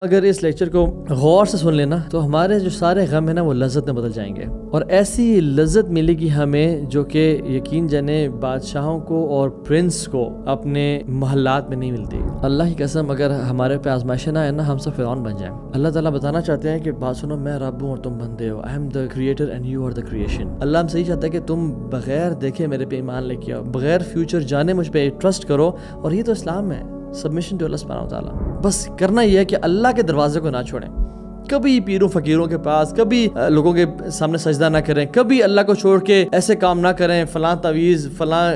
اگر اس لیکچر کو غور سے سن لینا تو ہمارے جو سارے غم ہیں نا وہ لذت میں بدل جائیں گے، اور ایسی لذت ملے گی ہمیں جو کہ یقین جانے بادشاہوں کو اور پرنس کو اپنے محلات میں نہیں ملتی۔ اللہ کی قسم اگر ہمارے پہ آزمائشیں نہ آئیں نا ہم سب فرعون بن جائیں۔ اللہ تعالیٰ بتانا چاہتے ہیں کہ بات سنو، میں رب ہوں اور تم بندے ہو، I am the creator and you are the creation. اللہ ہم سے یہ چاہتا ہے کہ تم بغیر دیکھے میرے پہ ایمان لے کے آؤ، بغیر فیوچر جانے مجھ پہ ٹرسٹ کرو، اور یہ تو اسلام ہے، سبمیشن ٹو اللہ سبحانہ و تعالیٰ۔ بس کرنا یہ ہے کہ اللہ کے دروازے کو نہ چھوڑیں، کبھی پیروں فقیروں کے پاس، کبھی لوگوں کے سامنے سجدہ نہ کریں، کبھی اللہ کو چھوڑ کے ایسے کام نہ کریں، فلاں تعویذ، فلاں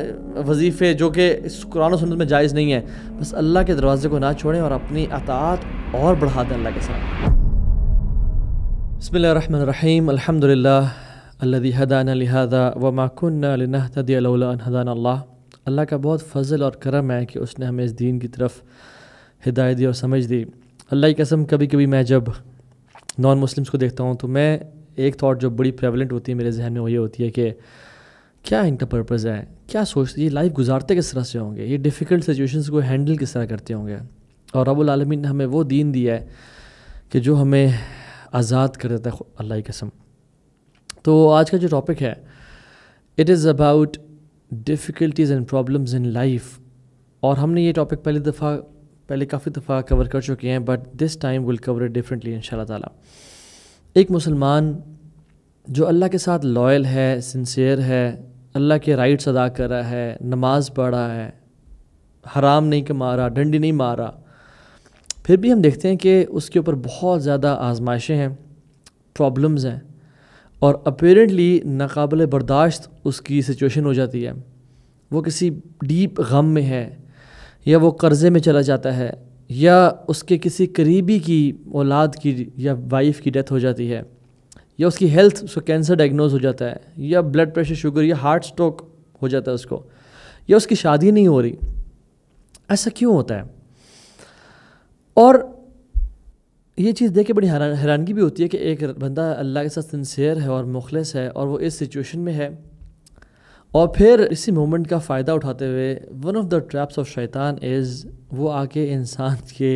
وظیفے جو کہ قرآن و سنت میں جائز نہیں ہے۔ بس اللہ کے دروازے کو نہ چھوڑیں اور اپنی اطاعت اور بڑھا دیں اللہ کے ساتھ۔ بسم اللہ الرحمن الرحیم، الحمدللہ الذی ہدانا لہذا وما کنا لنہتدی لولا ان ہدانا اللہ۔ اللہ کا بہت فضل اور کرم ہے کہ اس نے ہمیں اس دین کی طرف ہدایت دی اور سمجھ دی۔ اللہ کی قسم کبھی کبھی میں جب نان مسلمس کو دیکھتا ہوں تو میں ایک تھاٹ جو بڑی پریولنٹ ہوتی ہے میرے ذہن میں وہ یہ ہوتی ہے کہ کیا ان کا پرپز ہے، کیا سوچتے، یہ لائف گزارتے کس طرح سے ہوں گے، یہ ڈیفیکلٹ سچویشنز کو ہینڈل کس طرح کرتے ہوں گے۔ اور رب العالمین نے ہمیں وہ دین دیا ہے کہ جو ہمیں آزاد کر دیتا ہے اللہ کی قسم۔ تو آج کا جو ٹاپک ہے it is about difficulties and problems in life, اور ہم نے یہ ٹاپک پہلے کافی دفعہ کور کر چکے ہیں، but this time will cover it differently ان شاء اللہ تعالیٰ۔ ایک مسلمان جو اللہ کے ساتھ لائل ہے، سنسیئر ہے، اللہ کے رائٹس ادا کر رہا ہے، نماز پڑھ رہا ہے، حرام نہیں کما رہا، ڈنڈی نہیں مار رہا، پھر بھی ہم دیکھتے ہیں کہ اس کے اوپر بہت زیادہ آزمائشیں ہیں، پرابلمز ہیں، اور اپیرنٹلی ناقابل برداشت اس کی سچویشن ہو جاتی ہے، وہ کسی ڈیپ غم میں ہے، یا وہ قرضے میں چلا جاتا ہے، یا اس کے کسی قریبی کی اولاد کی یا وائف کی ڈیتھ ہو جاتی ہے، یا اس کی ہیلتھ، اس کو کینسر ڈائگنوز ہو جاتا ہے، یا بلڈ پریشر، شوگر، یا ہارٹ سٹروک ہو جاتا ہے اس کو، یا اس کی شادی نہیں ہو رہی۔ ایسا کیوں ہوتا ہے؟ اور یہ چیز دیکھ کے بڑی حیرانگی بھی ہوتی ہے کہ ایک بندہ اللہ کے ساتھ سنسیئر ہے اور مخلص ہے، اور وہ اس سچویشن میں ہے، اور پھر اسی مومنٹ کا فائدہ اٹھاتے ہوئے one of the traps of شیطان از وہ آ کے انسان کے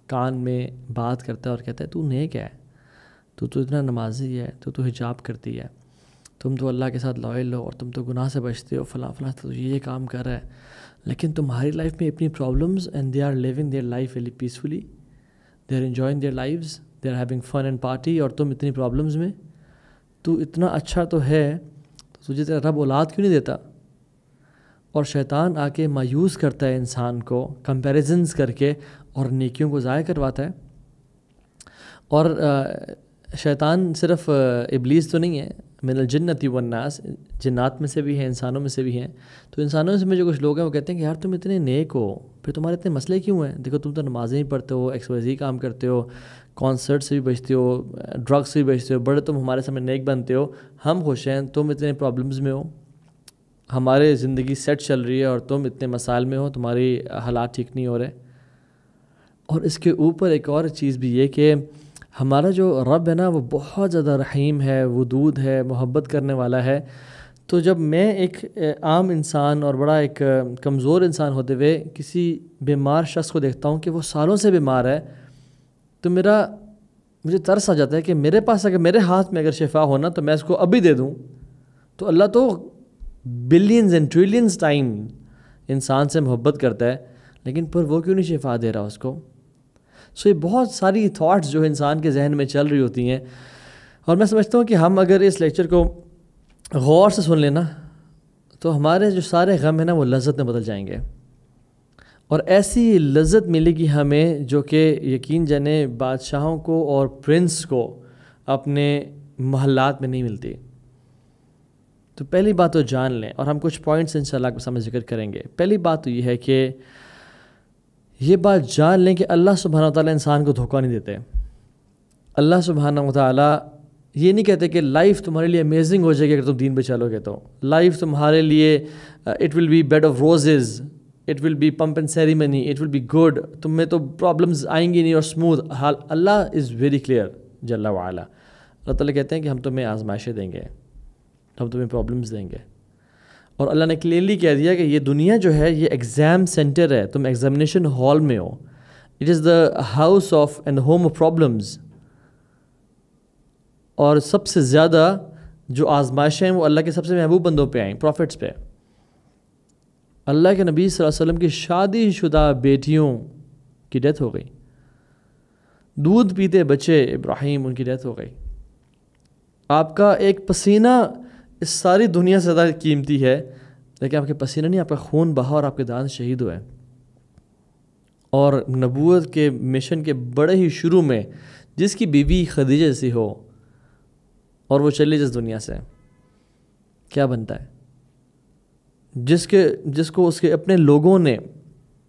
کان میں بات کرتا ہے اور کہتا ہے تو نیک ہے، تو اتنا نمازی ہے، تو حجاب کرتی ہے، تم تو اللہ کے ساتھ لائل ہو، اور تم تو گناہ سے بچتے ہو، فلاں فلاں، تو یہ کام کر رہا ہے، لیکن تمہاری لائف میں اتنی problems and they are living their life very peacefully, they are enjoying their lives, they are having fun and party, اور تم اتنی پرابلمز میں، تو اتنا اچھا تو ہے، تجھے تیرا رب اولاد کیوں نہیں دیتا؟ اور شیطان آ کے مایوس کرتا ہے انسان کو، کمپیریزنز کر کے، اور نیکیوں کو ضائع کرواتا ہے۔ اور شیطان صرف ابلیس تو نہیں ہے، من الجنۃ والناس، جنات میں سے بھی ہیں، انسانوں میں سے بھی ہیں۔ تو انسانوں میں جو کچھ لوگ ہیں وہ کہتے ہیں کہ یار تم اتنے نیک ہو، پھر تمہارے اتنے مسئلے کیوں ہیں؟ دیکھو تم تو نمازیں ہی پڑھتے ہو، XYZ کام کرتے ہو، کانسرٹ سے بھی بچتے ہو، ڈرگس سے بھی بچتے ہو، بڑے تم ہمارے سامنے نیک بنتے ہو، ہم خوش ہیں، تم اتنے پرابلمز میں ہو، ہمارے زندگی سیٹ چل رہی ہے اور تم اتنے مسائل میں ہو، تمہاری حالات ٹھیک نہیں ہو رہے۔ اور اس کے اوپر ایک اور چیز بھی یہ کہ ہمارا جو رب ہے نا وہ بہت زیادہ رحیم ہے، ودود ہے، محبت کرنے والا ہے۔ تو جب میں ایک عام انسان اور بڑا ایک کمزور انسان ہوتے ہوئے کسی بیمار شخص کو دیکھتا ہوں کہ وہ سالوں سے بیمار ہے، تو مجھے ترس آ جاتا ہے کہ میرے پاس اگر میرے ہاتھ میں اگر شفا ہونا تو میں اس کو ابھی دے دوں۔ تو اللہ تو بلینز اینڈ ٹریلینز ٹائم انسان سے محبت کرتا ہے، لیکن پر وہ کیوں نہیں شفا دے رہا اس کو؟ سو یہ بہت ساری تھاٹس جو انسان کے ذہن میں چل رہی ہوتی ہیں، اور میں سمجھتا ہوں کہ ہم اگر اس لیکچر کو غور سے سن لینا تو ہمارے جو سارے غم ہیں نا وہ لذت میں بدل جائیں گے، اور ایسی لذت ملے گی ہمیں جو کہ یقین جانے بادشاہوں کو اور پرنس کو اپنے محلات میں نہیں ملتی۔ تو پہلی بات تو جان لیں، اور ہم کچھ پوائنٹس انشاءاللہ آپ کے سامنے ذکر کریں گے۔ پہلی بات تو یہ ہے کہ یہ بات جان لیں کہ اللہ سبحانہ وتعالیٰ انسان کو دھوکہ نہیں دیتے۔ اللہ سبحانہ وتعالیٰ یہ نہیں کہتے کہ لائف تمہارے لیے امیزنگ ہو جائے گی اگر تم دین پہ چلو گے، تو لائف تمہارے لیے it will be bed of roses, it will be pomp and ceremony, it will be good, تم میں تو پرابلمز آئیں گی نہیں اور اسموتھ حال۔ اللہ از ویری کلیئر جل وعلا۔ اللہ تعالیٰ کہتے ہیں کہ ہم تمہیں آزمائشیں دیں گے، ہم تمہیں پرابلمز دیں گے، اور اللہ نے کلیئرلی کہہ دیا کہ یہ دنیا جو ہے یہ ایگزام سینٹر ہے، تم ایگزامینیشن ہال میں ہو، it is the house of and home of problems. اور سب سے زیادہ جو آزمائشیں ہیں وہ اللہ کے سب سے محبوب بندوں پہ آئیں, پروفٹس پہ. اللہ کے نبی صلی اللہ علیہ وسلم کی شادی شدہ بیٹیوں کی ڈیتھ ہو گئی, دودھ پیتے بچے ابراہیم ان کی ڈیتھ ہو گئی. آپ کا ایک پسینہ اس ساری دنیا سے زیادہ قیمتی ہے, لیکن آپ کے پسینہ نہیں, آپ کا خون بہا اور آپ کے دانت شہید ہوئے. اور نبوت کے مشن کے بڑے ہی شروع میں جس کی بیوی خدیجہ جیسی ہو اور وہ چلی جس دنیا سے, کیا بنتا ہے؟ جس کو اس کے اپنے لوگوں نے,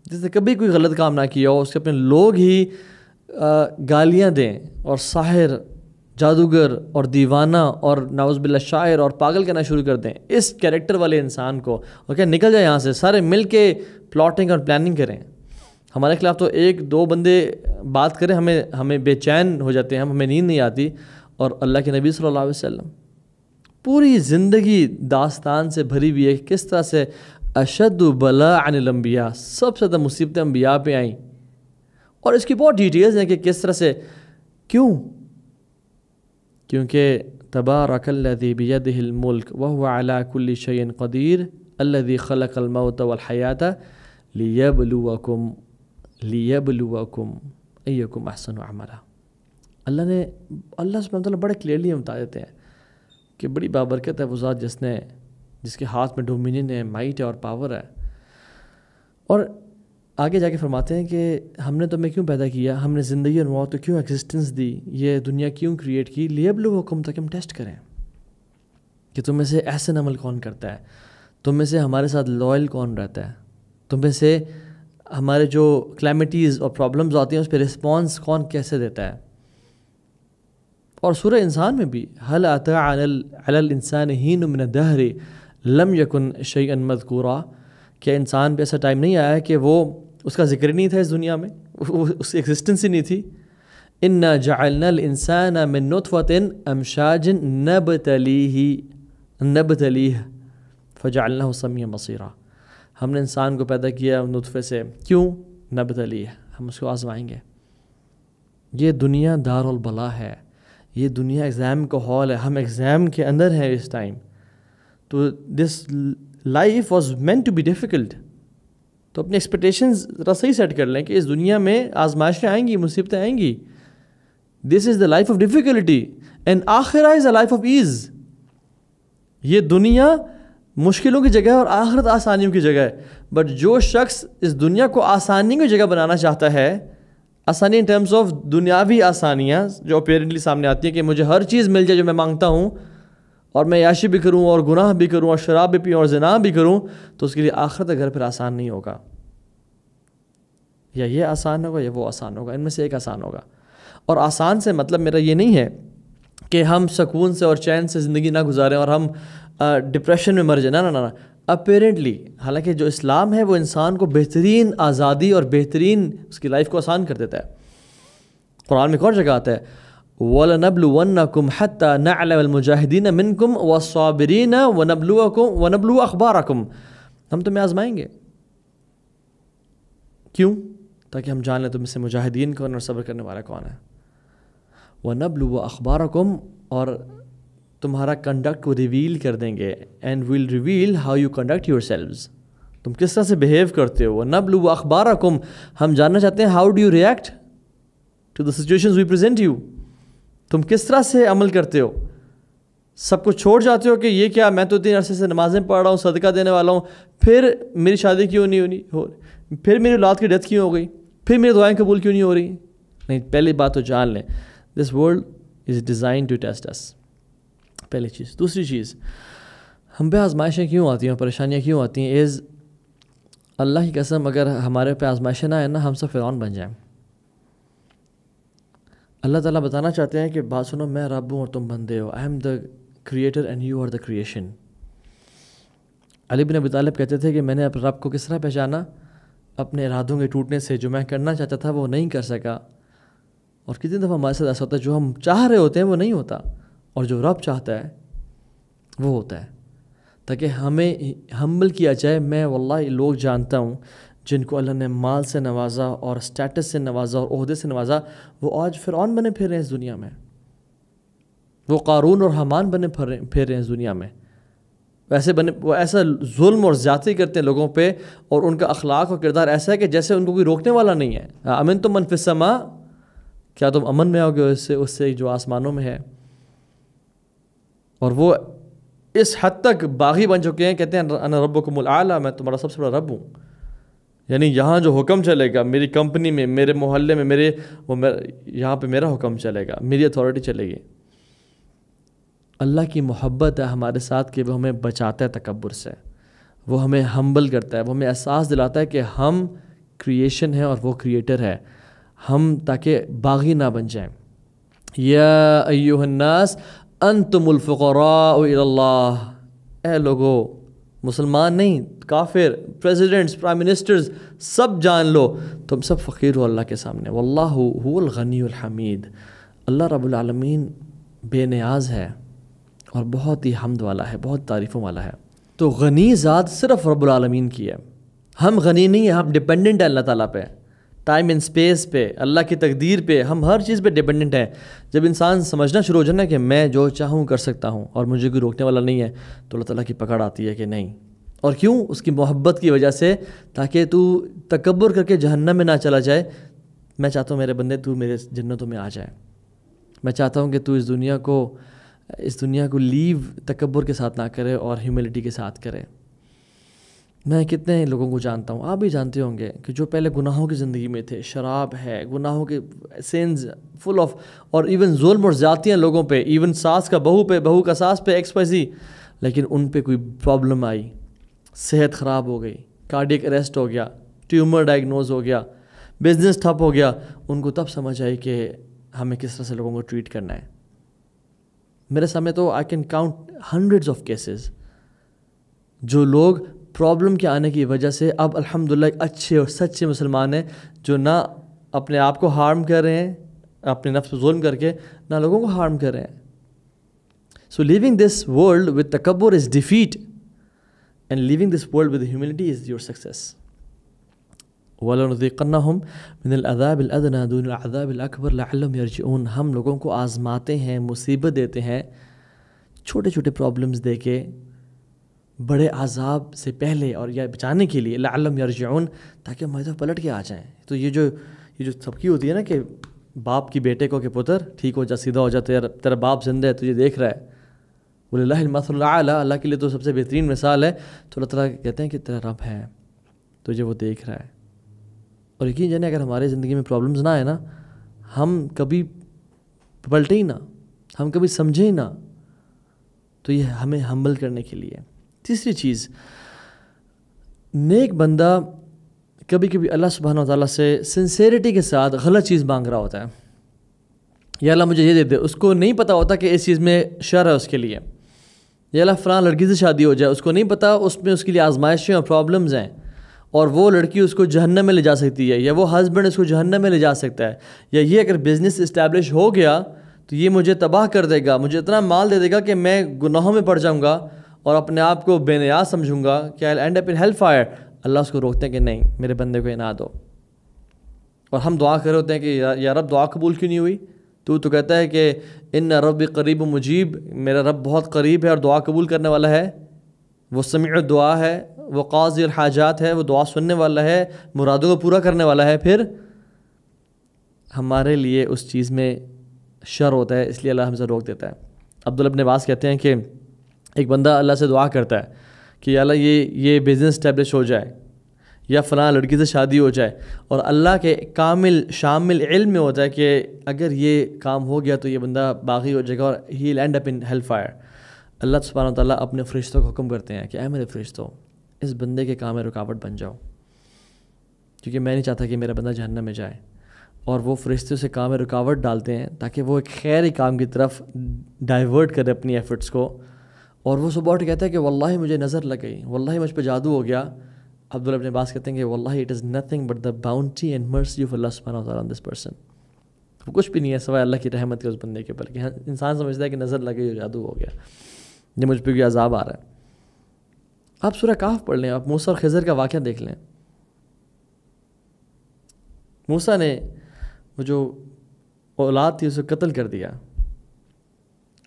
جس نے کبھی کوئی غلط کام نہ کیا ہو, اس کے اپنے لوگ ہی گالیاں دیں اور ساحر, جادوگر اور دیوانہ اور نعوذ باللہ شاعر اور پاگل کہنا شروع کر دیں اس کیریکٹر والے انسان کو, اور کیا نکل جائے یہاں سے, سارے مل کے پلاٹنگ اور پلاننگ کریں. ہمارے خلاف تو ایک دو بندے بات کریں, ہمیں بے چین ہو جاتے ہیں, ہمیں نیند نہیں آتی. اور اللہ کے نبی صلی اللہ علیہ وسلم پوری زندگی داستان سے بھری ہوئی ہے, کس طرح سے اشد بلاء عن الانبیاء, سب سے زیادہ مصیبتیں انبیاء پہ آئیں. اور اس کی بہت ڈیٹیلز ہیں کہ کس طرح سے, کیوں؟ کیونکہ تبارک الذی بیدہ الملک وہو علی کل شیء قدیر الذی خلق الموت والحیاۃ لیبلوکم ایکم احسن عملا. اللہ سبحانہ وتعالیٰ بڑے کلیئرلی ہم بتا دیتے ہیں کہ بڑی بابرکت ہے وہ ذات جس کے ہاتھ میں ڈومینین ہے, مائٹ ہے اور پاور ہے. اور آگے جا کے فرماتے ہیں کہ ہم نے تمہیں کیوں پیدا کیا, ہم نے زندگی اور موت کو کیوں ایگزسٹنس دی, یہ دنیا کیوں کریٹ کی, لیبلوکم, تاکہ ہم ٹیسٹ کریں کہ تم میں سے احسن عمل کون کرتا ہے, تم میں سے ہمارے ساتھ لائل کون رہتا ہے, تم میں سے ہمارے جو کلیمٹیز اور پرابلمز آتی ہیں اس پہ رسپانس کون کیسے دیتا ہے. اور سورہ انسان میں بھی هل اتى على الانسان حين من الدهر لم يكن شيئا مذكورا, کہ انسان پہ ایسا ٹائم نہیں آیا کہ وہ اس کا ذکر نہیں تھا اس دنیا میں, اس کی ایگزسٹنس ہی نہیں تھی. انا جعلنا الانسان من نطفة امشاج نبتلیہ فجعلناه سمیعا بصیرا. ہم نے انسان کو پیدا کیا نطفے سے, کیوں؟ نبتلیہ, ہم اس کو آزمائیں گے. یہ دنیا دار البلا ہے, یہ دنیا ایگزام کا ہال ہے, ہم ایگزام کے اندر ہیں اس ٹائم. تو this life was meant to be difficult. تو اپنی ایکسپیکٹیشنز ذرا صحیح سیٹ کر لیں کہ اس دنیا میں آزمائشیں آئیں گی, مصیبتیں آئیں گی. This is the life of difficulty and آخرہ is a life of ease. یہ دنیا مشکلوں کی جگہ ہے اور آخرت آسانیوں کی جگہ ہے. بٹ جو شخص اس دنیا کو آسانی کی جگہ بنانا چاہتا ہے, آسانی ان ٹرمز آف دنیاوی آسانیاں جو اپیرنٹلی سامنے آتی ہیں کہ مجھے ہر چیز مل جائے جو میں مانگتا ہوں, اور میں عیاشی بھی کروں اور گناہ بھی کروں اور شراب بھی پیوں اور زنا بھی کروں, تو اس کے لیے آخرت کا گھر پھر آسان نہیں ہوگا. یا یہ آسان ہوگا یا وہ آسان ہوگا, ان میں سے ایک آسان ہوگا. اور آسان سے مطلب میرا یہ نہیں ہے کہ ہم سکون سے اور چین سے زندگی نہ گزاریں اور ہم ڈپریشن میں مر جائیں, نہ. اپیرنٹلی حالانکہ جو اسلام ہے وہ انسان کو بہترین آزادی اور بہترین اس کی لائف کو آسان کر دیتا ہے. قرآن میں ایک اور جگہ آتا ہے وَلَنَبْلُوَنَّكُمْ حَتَّى نَعْلَمَ الْمُجَاهِدِينَ مِنْكُمْ وَالصَّابِرِينَ وَنَبْلُوَ أَخْبَارَكُمْ. ہم تمہیں آزمائیں گے, کیوں؟ تاکہ ہم جان لیں تم سے مجاہدین کون اور صبر کرنے والا کون ہے. وَنَبْلُوَ أَخْبَارَكُمْ, اور تمہارا کنڈکٹ کو ریویل کر دیں گے. And we'll reveal how you conduct yourselves, تم کس طرح سے بیہیو کرتے ہو. وَنَبْلُوَ أَخْبَارَكُمْ, ہم جاننا چاہتے ہیں how do you react to the situations we present you, تم کس طرح سے عمل کرتے ہو. سب کچھ چھوڑ جاتے ہو کہ یہ کیا, میں تو 3 عرصے سے نمازیں پڑھ رہا ہوں, صدقہ دینے والا ہوں, پھر میری شادی کیوں نہیں ہو, پھر میری اولاد کی ڈیتھ کیوں ہو گئی, پھر میری دعائیں قبول کیوں نہیں ہو رہی. نہیں, پہلی بات تو جان لیں this world is design to test us, پہلی چیز. دوسری چیز, ہم پہ آزمائشیں کیوں آتی ہیں, پریشانیاں کیوں آتی ہیں, اللہ کی قسم اگر ہمارے پہ آزمائشیں نہ آئیں نا, ہم سب فرعون بن جائیں. اللہ تعالیٰ بتانا چاہتے ہیں کہ بات سنو, میں رب ہوں اور تم بندے ہو. I am the creator and you are the creation. Ali bin Abi Talib کہتے تھے کہ میں نے اپنے رب کو کس طرح پہچانا, اپنے ارادوں کے ٹوٹنے سے. جو میں کرنا چاہتا تھا وہ نہیں کر سکا. اور کتنی دفعہ ہمارے ساتھ ایسا ہوتا ہے جو ہم چاہ رہے ہوتے ہیں وہ نہیں ہوتا, اور جو رب چاہتا ہے وہ ہوتا ہے. تاکہ ہمیں ہمبل کیا جائے. میں واللہ لوگ جانتا ہوں جن کو اللہ نے مال سے نوازا اور اسٹیٹس سے نوازا اور عہدے سے نوازا، وہ آج فرعون بنے پھر رہے ہیں اس دنیا میں، وہ قارون اور حامان بنے پھر رہے ہیں اس دنیا میں، وہ ایسا ظلم اور زیادتی کرتے ہیں لوگوں پہ، اور ان کا اخلاق اور کردار ایسا ہے کہ جیسے ان کو کوئی روکنے والا نہیں ہے۔ امن تم من فی السماء، کیا تم امن میں ہوگے اس سے جو آسمانوں میں ہے؟ اور وہ اس حد تک باغی بن چکے ہیں، کہتے ہیں انا ربکم الاعلی، میں تمہارا سب سے بڑا رب ہوں، یعنی یہاں جو حکم چلے گا، میری کمپنی میں، میرے محلے میں، یہاں پہ میرا حکم چلے گا، میری اتھارٹی چلے گی۔ اللہ کی محبت ہے ہمارے ساتھ کہ وہ ہمیں بچاتا ہے تکبر سے، وہ ہمیں ہمبل کرتا ہے، وہ ہمیں احساس دلاتا ہے کہ ہم کریشن ہے اور وہ کریٹر ہے، ہم تاکہ باغی نہ بن جائیں۔ یا ایھا الناس انتم الفقراء الی اللہ، اے لوگو، مسلمان نہیں، کافر، پریزیڈنٹس، پرائم منسٹرز، سب جان لو تم سب فقیر ہو اللہ کے سامنے۔ واللہ هو الغنی الحمید، اللہ رب العالمین بے نیاز ہے اور بہت ہی حمد والا ہے، بہت تعریفوں والا ہے۔ تو غنی ذات صرف رب العالمین کی ہے، ہم غنی نہیں ہیں، ہم ڈپینڈنٹ ہیں اللہ تعالیٰ پہ، ٹائم اینڈ اسپیس پہ، اللہ کی تقدیر پہ، ہم ہر چیز پہ ڈپینڈنٹ ہیں۔ جب انسان سمجھنا شروع ہو جائے نا کہ میں جو چاہوں کر سکتا ہوں اور مجھے کوئی روکنے والا نہیں ہے، تو اللہ تعالیٰ کی پکڑ آتی ہے کہ نہیں۔ اور کیوں؟ اس کی محبت کی وجہ سے، تاکہ تو تکبر کر کے جہنم میں نہ چلا جائے۔ میں چاہتا ہوں میرے بندے تو میرے جنتوں میں آ جائے، میں چاہتا ہوں کہ تو اس دنیا کو لیو تکبر کے ساتھ نہ کرے اور ہیوملٹی کے ساتھ کرے۔ میں کتنے لوگوں کو جانتا ہوں، آپ بھی جانتے ہوں گے، کہ جو پہلے گناہوں کی زندگی میں تھے، شراب ہے، گناہوں کے سینز فل آف، اور ایون ظلم اور زیادتیاں لوگوں پہ، ایون ساس کا بہو پہ، بہو کا ساس پہ، ایکس وائی زی، لیکن ان پہ کوئی پرابلم آئی، صحت خراب ہو گئی، کارڈیک اریسٹ ہو گیا، ٹیومر ڈائگنوز ہو گیا، بزنس ٹھپ ہو گیا، ان کو تب سمجھ آئی کہ ہمیں کس طرح سے لوگوں کو ٹریٹ کرنا ہے۔ میرے سامنے تو I can count hundreds of cases, جو لوگ پرابلم کے آنے کی وجہ سے اب الحمدللہ ایک اچھے اور سچے مسلمان ہیں، جو نہ اپنے آپ کو ہارم کر رہے ہیں اپنے نفس پر ظلم کر کے، نہ لوگوں کو ہارم کر رہے ہیں۔ So living this world with تکبر is defeat, and living this world with humility is your success. وَلَنُذِيقَنَّهُمْ مِنَ الْعَذَابِ الْأَدْنَىٰ دُونَ الْعَذَابِ الْأَكْبَرِ لَعَلَّهُمْ يَرْجِعُونَ، ہم لوگوں کو آزماتے ہیں، مصیبت دیتے ہیں، چھوٹے چھوٹے پرابلمز دے کے، بڑے عذاب سے پہلے اور یا بچانے کے لیے، لعلہم یرجعون، تاکہ ہماری طرف پلٹ کے آ جائیں۔ تو یہ جو سبکی ہوتی ہے نا کہ باپ کی بیٹے کو کہ پتر ٹھیک ہو جا، سیدھا ہو جا، تیرا باپ زندہ ہے، تجھے دیکھ رہا ہے، وَلِلَّهِ الْمَثَلُ الْأَعْلَىٰ، اللہ کے لیے تو سب سے بہترین مثال ہے۔ تو اللہ تعالیٰ کہتے ہیں کہ تیرا رب ہے، تجھے وہ دیکھ رہا ہے۔ اور یقین جانے اگر ہماری زندگی میں پرابلمز نہ آئے نا، ہم کبھی پلٹے ہی نہ، ہم کبھی سمجھے ہی نہ، تو یہ ہمیں ہمبل کرنے کے لیے۔ تیسری چیز، نیک بندہ کبھی کبھی اللہ سبحانہ و تعالیٰ سے سنسیریٹی کے ساتھ غلط چیز مانگ رہا ہوتا ہے، یا اللہ مجھے یہ دے دے، اس کو نہیں پتہ ہوتا کہ اس چیز میں شر ہے اس کے لیے، یا اللہ فلاں لڑکی سے شادی ہو جائے، اس کو نہیں پتہ اس میں اس کے لیے آزمائشیں اور پرابلمز ہیں، اور وہ لڑکی اس کو جہنم میں لے جا سکتی ہے، یا وہ ہسبینڈ اس کو جہنم میں لے جا سکتا ہے، یا یہ اگر بزنس اسٹیبلش ہو گیا تو یہ مجھے تباہ کر دے گا، مجھے اتنا مال دے دے گا کہ میں گناہوں میں پڑ جاؤں گا اور اپنے آپ کو بے نیاز سمجھوں گا کہ I'll end up in hell fire۔ اللہ اس کو روکتے ہیں کہ نہیں، میرے بندے کو یہ نہ دو۔ اور ہم دعا کر رہے ہوتے ہیں کہ یا رب دعا قبول کیوں نہیں ہوئی؟ تو کہتا ہے کہ ان رب قریب مجیب، میرا رب بہت قریب ہے اور دعا قبول کرنے والا ہے، وہ سمیع الدعا ہے، وہ قاضی الحاجات ہے، وہ دعا سننے والا ہے، مرادوں کو پورا کرنے والا ہے۔ پھر ہمارے لیے اس چیز میں شر ہوتا ہے، اس لیے اللہ ہم سے روک دیتا ہے۔ عبداللہ ابن عباس کہتے ہیں کہ ایک بندہ اللہ سے دعا کرتا ہے کہ یا اللہ یہ بزنس اسٹیبلش ہو جائے، یا فلاں لڑکی سے شادی ہو جائے، اور اللہ کے کامل شامل علم میں ہوتا ہے کہ اگر یہ کام ہو گیا تو یہ بندہ باغی ہو جائے گا اور he will end up in hell fire. اللہ سبحانہ و تعالیٰ اپنے فرشتوں کو حکم کرتے ہیں کہ اے میرے فرشتوں، اس بندے کے کام میں رکاوٹ بن جاؤ، کیونکہ میں نہیں چاہتا کہ میرا بندہ جہنم میں جائے۔ اور وہ فرشتے سے کام میں رکاوٹ ڈالتے ہیں تاکہ وہ ایک خیری کام کی طرف ڈائیورٹ کرے اپنی ایفرٹس کو۔ اور وہ صبح اٹھ کہتا ہے کہ واللہ مجھے نظر لگ گئی، واللہ مجھ پہ جادو ہو گیا۔ عبداللہ ابن عباس کہتے ہیں کہ واللہ it is nothing but the bounty and mercy of اللہ سبحانہ و تعالیٰ آن دس پرسن۔ وہ کچھ بھی نہیں ہے سوائے اللہ کی رحمت کے اس بندے کے اوپر، کہ انسان سمجھتا ہے کہ نظر لگ گئی اور جادو ہو گیا، یہ مجھ پہ کوئی عذاب آ رہا ہے۔ آپ سورہ کہف پڑھ لیں، آپ موسیٰ اور خضر کا واقعہ دیکھ لیں، موسیٰ نے وہ جو اولاد تھی اسے قتل کر دیا.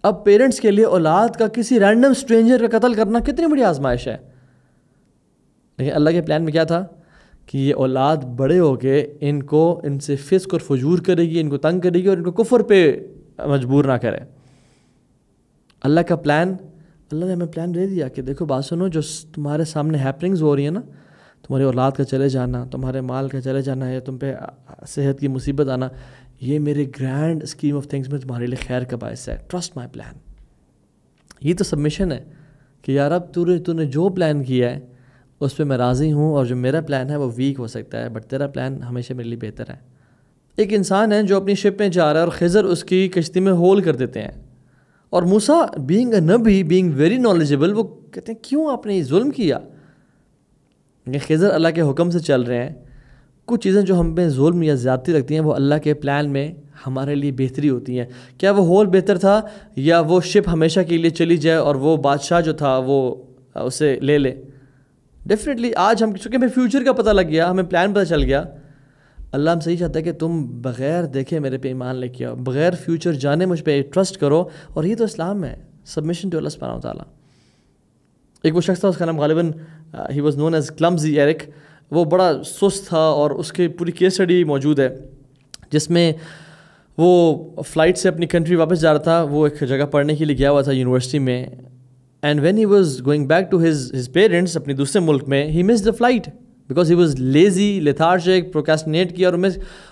اب پیرنٹس کے لیے اولاد کا کسی رینڈم اسٹرینجر کا قتل کرنا کتنی بڑی آزمائش ہے. لیکن اللہ کے پلان میں کیا تھا کہ یہ اولاد بڑے ہو کے ان سے فسق اور فجور کرے گی, ان کو تنگ کرے گی اور ان کو کفر پہ مجبور نہ کرے. اللہ کا پلان, اللہ نے ہمیں پلان دے دیا کہ دیکھو بات سنو, جو تمہارے سامنے ہیپننگز ہو رہی ہیں نا, تمہاری اولاد کا چلے جانا, تمہارے مال کا چلے جانا, یا تم پہ صحت کی مصیبت آنا, یہ میرے گرینڈ اسکیم آف تھنگس میں تمہارے لیے خیر کا باعث ہے. Trust my plan. یہ تو سبمیشن ہے کہ یار اب تو نے جو پلان کیا ہے اس پہ میں راضی ہوں, اور جو میرا پلان ہے وہ ویک ہو سکتا ہے بٹ تیرا پلان ہمیشہ میرے لیے بہتر ہے. ایک انسان ہے جو اپنی شپ میں جا رہا ہے اور خضر اس کی کشتی میں ہول کر دیتے ہیں, اور موسیٰ بینگ اے نبی, بینگ ویری نالجبل, وہ کہتے ہیں کیوں آپ نے یہ ظلم کیا. خضر اللہ کے حکم سے چل رہے ہیں. کچھ چیزیں جو ہم پہ ظلم یا زیادتی رکھتی ہیں وہ اللہ کے پلان میں ہمارے لیے بہتری ہوتی ہیں. کیا وہ ہول بہتر تھا یا وہ شپ ہمیشہ کے لیے چلی جائے اور وہ بادشاہ جو تھا وہ اسے لے لے؟ ڈیفینیٹلی آج ہم چونکہ ہمیں فیوچر کا پتہ لگ گیا, ہمیں پلان پتہ چل گیا, اللہ ہم سے یہ چاہتا ہے کہ تم بغیر دیکھے میرے پہ ایمان لے کے آؤ, بغیر فیوچر جانے مجھ پہ ٹرسٹ کرو. اور یہ تو اسلام ہے, سبمیشن ٹو اللہ سبحانہ و تعالیٰ. ایک وہ شخص تھا, اس کا نام غالباً he was known as clumsy Eric. وہ بڑا سست تھا اور اس کی پوری کیس اسٹڈی موجود ہے جس میں وہ فلائٹ سے اپنی کنٹری واپس جا رہا تھا. وہ ایک جگہ پڑھنے کے لیے گیا ہوا تھا یونیورسٹی میں, and when he was going back to his parents اپنے دوسرے ملک میں, he miss the flight because he was lazy, lethargic, procrastinate کیا, اور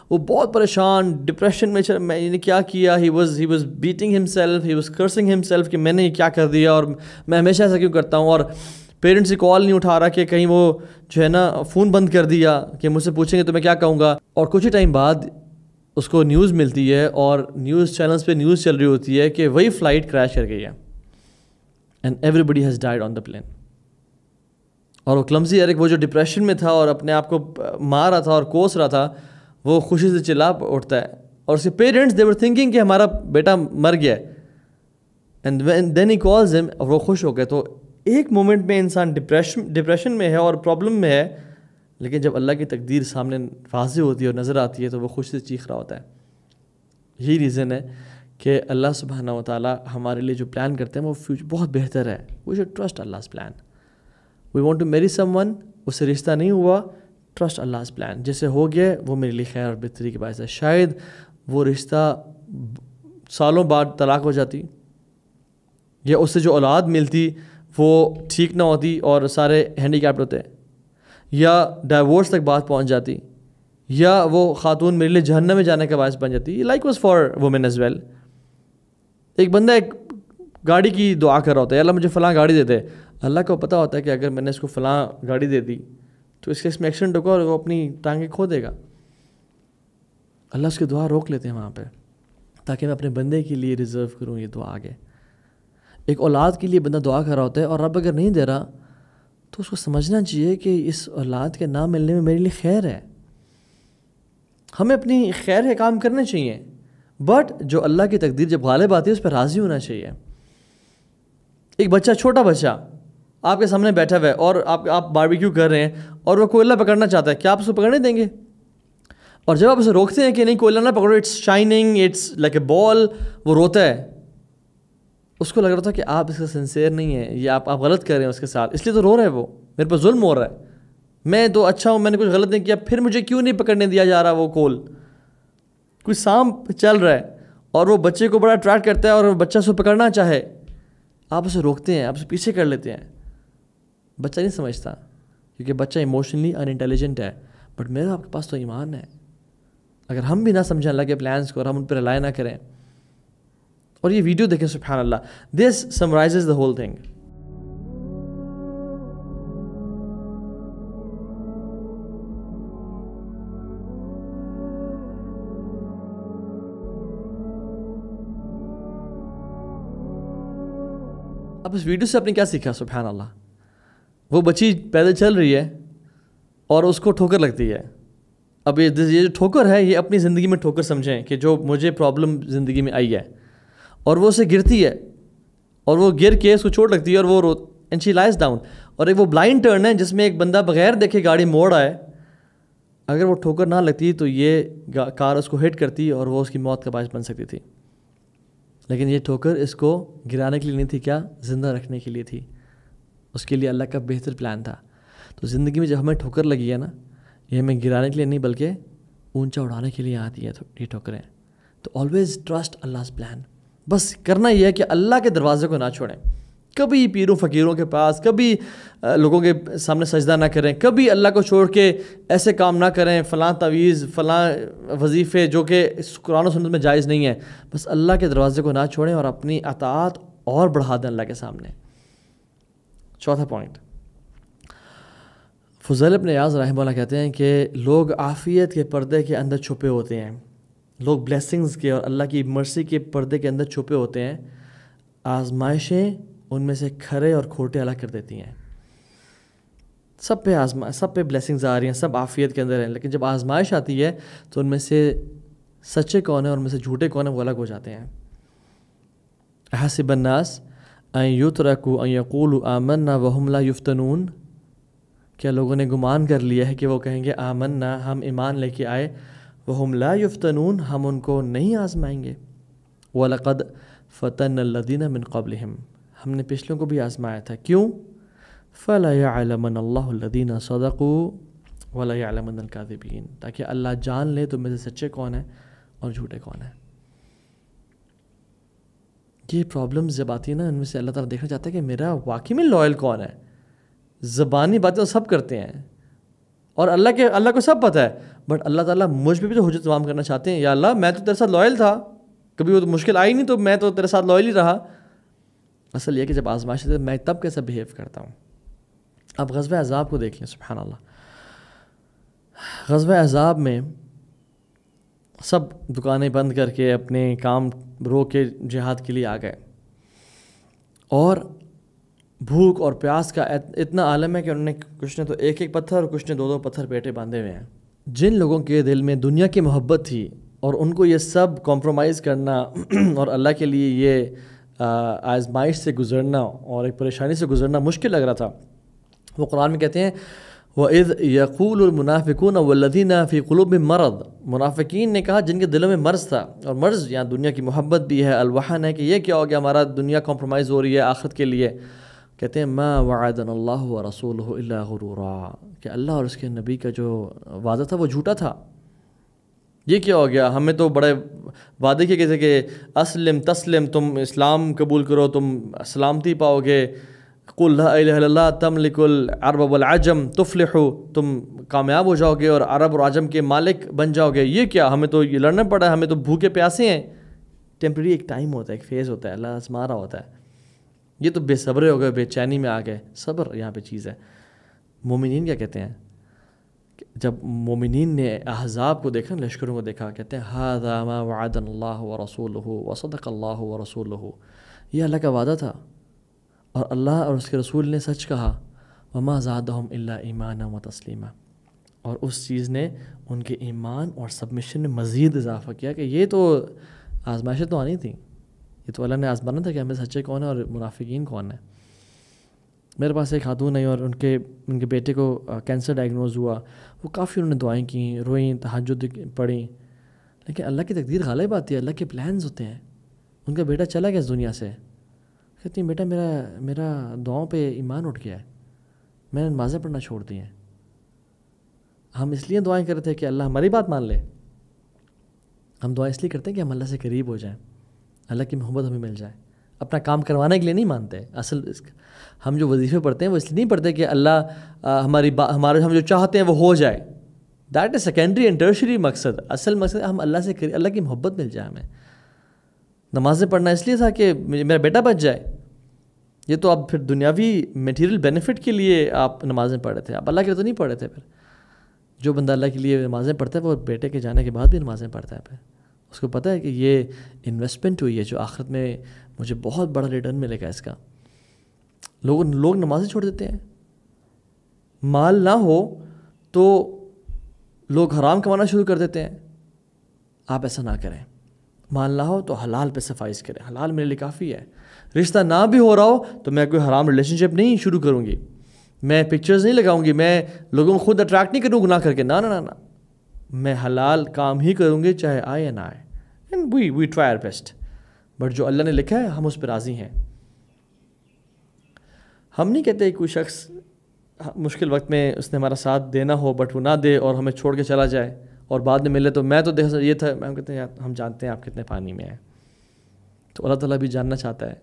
وہ بہت پریشان ڈپریشن میں نے کیا کیا. ہی واز بیٹنگ ہم سیلف, ہی واز کرسنگ ہم سیلف کہ میں نے یہ کیا کر دیا اور میں ہمیشہ ایسا کیوں کرتا ہوں. اور پیرنٹس سے کال نہیں اٹھا رہا کہ کہیں وہ جو ہے نا فون بند کر دیا کہ مجھ سے پوچھیں گے تو میں کیا کہوں گا. اور کچھ ہی ٹائم بعد اس کو نیوز ملتی ہے اور نیوز چینلز پہ نیوز چل رہی ہوتی ہے کہ وہی فلائٹ کریش کر گئی ہے and everybody has died on the plane. اور وہ کلمزی ایرک, وہ جو ڈپریشن میں تھا اور اپنے آپ کو مار رہا تھا اور کوس رہا تھا, وہ خوشی سے چلا اٹھتا ہے. اور اس کے پیرنٹس دے ور تھنکنگ کہ ہمارا بیٹا مر گیا ہے, اینڈ دین ہی کالز ہم, اور وہ خوش ہو گئے. تو ایک مومنٹ میں انسان ڈپریشن میں ہے اور پرابلم میں ہے, لیکن جب اللہ کی تقدیر سامنے واضح ہوتی ہے اور نظر آتی ہے تو وہ خوشی سے چیخ رہا ہوتا ہے. یہی ریزن ہے کہ اللہ سبحانہ و تعالیٰ ہمارے لیے جو پلان کرتے ہیں وہ فیوچر بہت بہتر ہے. وی شوڈ ٹرسٹ اللہ's plan. We want to marry some one, اس سے رشتہ نہیں ہوا, ٹرسٹ اللہ's پلان. جیسے ہو گیا وہ میرے لیے خیر اور بہتری کے باعث ہے. شاید وہ رشتہ سالوں بعد طلاق ہو جاتی, یا اس سے جو اولاد ملتی وہ ٹھیک نہ ہوتی اور سارے ہینڈی کیپڈ ہوتے, یا ڈائیورس تک بات پہنچ جاتی, یا وہ خاتون میرے لیے جہنم میں جانے کا باعث بن جاتی. Like was for women as well. ایک بندہ ایک گاڑی کی دعا کر رہا ہوتا ہے, اللہ مجھے فلاں گاڑی دے دے. اللہ کو پتہ ہوتا ہے کہ اگر میں نے اس کو فلاں گاڑی دے دی تو اس میں ایکسیڈنٹ ہوگا اور وہ اپنی ٹانگیں کھو دے گا. اللہ اس کی دعا روک لیتے ہیں وہاں پہ تاکہ میں اپنے بندے کے لیے ریزرو کروں یہ دعا آگے. ایک اولاد کے لیے بندہ دعا کر رہا ہوتا ہے, اور رب اگر نہیں دے رہا تو اس کو سمجھنا چاہیے کہ اس اولاد کے نہ ملنے میں میرے لیے خیر ہے. ہمیں اپنی خیر کے کام کرنے چاہیے, بٹ جو اللہ کی تقدیر جب غالب آتی ہے اس پہ راضی ہونا چاہیے. ایک بچہ, چھوٹا بچہ آپ کے سامنے بیٹھا ہوا ہے اور آپ باربیکیو کر رہے ہیں اور وہ کوئلہ پکڑنا چاہتا ہے, کیا آپ اس کو پکڑنے دیں گے؟ اور جب آپ اسے روکتے ہیں کہ نہیں کوئلہ نہ پکڑو, it's shining, it's like a ball, وہ روتا ہے. اس کو لگ رہا تھا کہ آپ اس کا سنسیئر نہیں ہے, یا آپ غلط کر رہے ہیں اس کے ساتھ, اس لیے تو رو رہا ہے, وہ میرے پر ظلم ہو رہا ہے. میں تو اچھا ہوں, میں نے کچھ غلط نہیں کیا, پھر مجھے کیوں نہیں پکڑنے دیا جا رہا وہ کول؟ کوئی سانپ چل رہا ہے اور وہ بچے کو بڑا اٹریکٹ کرتا ہے اور وہ بچہ اسے پکڑنا چاہے, آپ اسے روکتے ہیں, آپ اسے پیچھے کر لیتے ہیں. بچہ نہیں سمجھتا کیونکہ بچہ ایموشنلی ان انٹیلیجنٹ ہے. بٹ میرا آپ کے پاس تو ایمان ہے. اگر ہم بھی نہ سمجھیں اللہ کے پلانس کو اور ہم ان پہ رلائے نہ کریں, اور یہ ویڈیو دیکھیں, سبحان اللہ, دس سمرائزز دا ہول تھنگ. اب اس ویڈیو سے آپ نے کیا سیکھا؟ سبحان اللہ, وہ بچی پیدل چل رہی ہے اور اس کو ٹھوکر لگتی ہے. اب یہ جو ٹھوکر ہے یہ اپنی زندگی میں ٹھوکر سمجھیں کہ جو مجھے پرابلم زندگی میں آئی ہے, اور وہ اسے گرتی ہے اور وہ گر کے اس کو چوٹ لگتی ہے اور وہ اینڈ شی لائز ڈاؤن. اور ایک وہ بلائنڈ ٹرن ہے جس میں ایک بندہ بغیر دیکھے گاڑی موڑ آئے اگر وہ ٹھوکر نہ لگتی تو یہ کار اس کو ہٹ کرتی اور وہ اس کی موت کا باعث بن سکتی تھی، لیکن یہ ٹھوکر اس کو گرانے کے لیے نہیں تھی، کیا زندہ رکھنے کے لیے تھی، اس کے لیے اللہ کا بہتر پلان تھا۔ تو زندگی میں جب ہمیں ٹھوکر لگی ہے نا، یہ ہمیں گرانے کے لیے نہیں بلکہ اونچا اڑانے کے لیے آتی ہے یہ ٹھوکریں۔ تو آلویز ٹرسٹ اللہ's پلان، بس کرنا یہ ہے کہ اللہ کے دروازے کو نہ چھوڑیں، کبھی پیروں فقیروں کے پاس، کبھی لوگوں کے سامنے سجدہ نہ کریں، کبھی اللہ کو چھوڑ کے ایسے کام نہ کریں، فلاں تعویذ فلاں وظیفے جو کہ قرآن و سنت میں جائز نہیں ہے۔ بس اللہ کے دروازے کو نہ چھوڑیں اور اپنی اطاعت اور بڑھا دیں اللہ کے سامنے۔ چوتھا پوائنٹ، فضیل بن عیاض رحمہ اللہ کہتے ہیں کہ لوگ عافیت کے پردے کے اندر چھپے ہوتے ہیں، لوگ بلیسنگز کے اور اللہ کی مرسی کے پردے کے اندر چھپے ہوتے ہیں، آزمائشیں ان میں سے کھرے اور کھوٹے الگ کر دیتی ہیں۔ سب پہ بلیسنگز آ رہی ہیں، سب عافیت کے اندر ہیں، لیکن جب آزمائش آتی ہے تو ان میں سے سچے کون ہیں اور ان میں سے جھوٹے کون ہیں وہ الگ ہو جاتے ہیں۔ احسب الناس ان یترکوا ان یقولوا آمنا وهم لا یفتنون، کیا لوگوں نے گمان کر لیا ہے کہ وہ کہیں گے آمنا، ہم ایمان لے کے آئے، وہم لا یفتنون، ہم ان کو نہیں آزمائیں گے۔ وَلَقَدْ فَتَنَّ الَّذِينَ مِن قَبْلِهِمْ، ہم نے پچھلوں کو بھی آزمایا تھا، کیوں؟ فَلَا يَعْلَمَنَ اللَّهُ الَّذِينَ صَدَقُوا وَلَا يَعْلَمَنَ الْكَاذِبِينَ، تاکہ اللہ جان لے تم میں سے سچے کون ہیں اور جھوٹے کون ہیں۔ یہ پرابلمز جب آتی ہیں نا، ان میں سے اللہ تعالیٰ دیکھنا چاہتا ہے کہ میرا واقعی میں لوئل کون ہے۔ زبانی باتیں تو سب کرتے ہیں اور اللہ کو سب پتہ ہے، بٹ اللہ تعالیٰ مجھ پہ بھی تو حجت تمام کرنا چاہتے ہیں۔ یا اللہ میں تو تیرے ساتھ لوئل تھا، کبھی وہ تو مشکل آئی نہیں تو میں تو تیرے ساتھ لوئل ہی رہا۔ اصل یہ کہ جب آزمائش ہے میں تب کیسا بیہیو کرتا ہوں۔ اب غزوہ احزاب کو دیکھ لیں، سبحان اللہ۔ غزوہ احزاب میں سب دکانیں بند کر کے اپنے کام روک کے جہاد کے لیے آ گئے، اور بھوک اور پیاس کا اتنا عالم ہے کہ انہوں نے کچھ نے تو ایک ایک پتھر اور کچھ نے دو دو پتھر پیٹے باندھے ہوئے ہیں۔ جن لوگوں کے دل میں دنیا کی محبت تھی اور ان کو یہ سب کمپرومائز کرنا اور اللہ کے لیے یہ آزمائش سے گزرنا اور ایک پریشانی سے گزرنا مشکل لگ رہا تھا، وہ قرآن میں کہتے ہیں وَإِذْ يَقُولُ الْمُنَافِقُونَ وَالَّذِينَ فِي قُلُوبِهِم مَرَضٌ، منافقین نے کہا جن کے دلوں میں مرض تھا، اور مرض یہاں دنیا کی محبت بھی ہے، الوحن ہے کہ یہ کیا ہو گیا ہمارا دنیا کمپرومائز ہو رہی ہے آخرت کے لیے، کہتے ہیں ما وعدنا اللہ ورسولہ الا غرورا، کہ اللہ اور اس کے نبی کا جو وعدہ تھا وہ جھوٹا تھا۔ یہ کیا ہو گیا، ہمیں تو بڑے وعدے کیے گئے تھے کہ اسلم تسلم، تم اسلام قبول کرو تم سلامتی پاؤ گے، قل لا الہ الا اللہ تملک العرب والعجم تفلحوا، تم کامیاب ہو جاؤ گے اور عرب اور عجم کے مالک بن جاؤ گے۔ یہ کیا، ہمیں تو یہ لڑنا پڑا ہے، ہمیں تو بھوکے پیاسے ہیں۔ ٹیمپریری ایک ٹائم ہوتا ہے، ایک فیز ہوتا ہے، اللہ آزما رہا ہوتا ہے۔ یہ تو بے صبرے ہو گئے، بے چینی میں آ گئے۔ صبر یہاں پہ چیز ہے۔ مومنین کیا کہتے ہیں، جب مومنین نے احزاب کو دیکھا، لشکروں کو دیکھا، کہتے ہیں ھذا ما وعدنا اللہ ورسولہ وصدق اللہ ورسولہ، یہ اللہ کا وعدہ تھا اور اللہ اور اس کے رسول نے سچ کہا، وما زادہم الا ایمانا وتسلیما، اور اس چیز نے ان کے ایمان اور سبمشن میں مزید اضافہ کیا کہ یہ تو آزمائشیں تو آنی تھیں، یہ تو اللہ نے آزمانا تھا کہ ہمیں سچے کون ہیں اور منافقین کون ہیں۔ میرے پاس ایک خاتون ہے اور ان کے بیٹے کو کینسر ڈائگنوز ہوا، وہ کافی انہوں نے دعائیں کیں، روئیں، تہجد پڑھیں، لیکن اللہ کی تقدیر غالب آتی ہے، اللہ کے پلانز ہوتے ہیں۔ ان کا بیٹا چلا گیا اس دنیا سے، کہتی ہیں بیٹا میرا دعاؤں پہ ایمان اٹھ گیا ہے، میں نے نمازیں پڑھنا چھوڑ دی ہیں۔ ہم اس لیے دعائیں کرتے ہیں کہ اللہ ہماری بات مان لے، ہم دعائیں اس لیے کرتے ہیں کہ ہم اللہ سے قریب ہو جائیں، اللہ کی محبت ہمیں مل جائے، اپنا کام کروانے کے لیے نہیں مانتے۔ اصل ہم جو وظیفے پڑھتے ہیں وہ اس لیے نہیں پڑھتے کہ اللہ ہمارے ہم جو چاہتے ہیں وہ ہو جائے، that is secondary and tertiary مقصد۔ اصل مقصد ہم اللہ سے اللہ کی محبت مل جائے ہمیں۔ نمازیں پڑھنا اس لیے تھا کہ میرا بیٹا بچ جائے، یہ تو اب پھر دنیاوی میٹیریل بینیفٹ کے لیے آپ نمازیں پڑھ رہے تھے، آپ اللہ کے لیے تو نہیں پڑھ رہے تھے۔ پھر جو بندہ اللہ کے لیے نمازیں پڑھتا ہے وہ بیٹے کے جانے کے بعد بھی نمازیں پڑھتا ہے، پھر اس کو پتہ ہے کہ یہ انویسٹمنٹ ہوئی ہے جو آخرت میں مجھے بہت بڑا ریٹرن ملے گا اس کا۔ لوگ نمازیں چھوڑ دیتے ہیں، مال نہ ہو تو لوگ حرام کمانا شروع کر دیتے ہیں۔ آپ ایسا نہ کریں، مال نہ ہو تو حلال پہ صفائش کریں، حلال میرے لیے کافی ہے۔ رشتہ نہ بھی ہو رہا ہو تو میں کوئی حرام ریلیشن شپ نہیں شروع کروں گی، میں پکچرز نہیں لگاؤں گی، میں لوگوں کو خود اٹریکٹ نہیں کروں گناہ کر کے، نہ نہ نہ، میں حلال کام ہی کروں گے چاہے آئے یا نہ آئے. And we try our best. But جو اللہ نے لکھا ہے ہم اس پہ راضی ہیں. ہم نہیں کہتے کوئی شخص مشکل وقت میں اس نے ہمارا ساتھ دینا ہو بٹ وہ نہ دے اور ہمیں چھوڑ کے چلا جائے اور بعد میں ملے تو میں تو دیکھ یہ تھا. ہم کہتے ہیں یار ہم جانتے ہیں آپ کتنے پانی میں ہیں. تو اللہ تعالیٰ بھی جاننا چاہتا ہے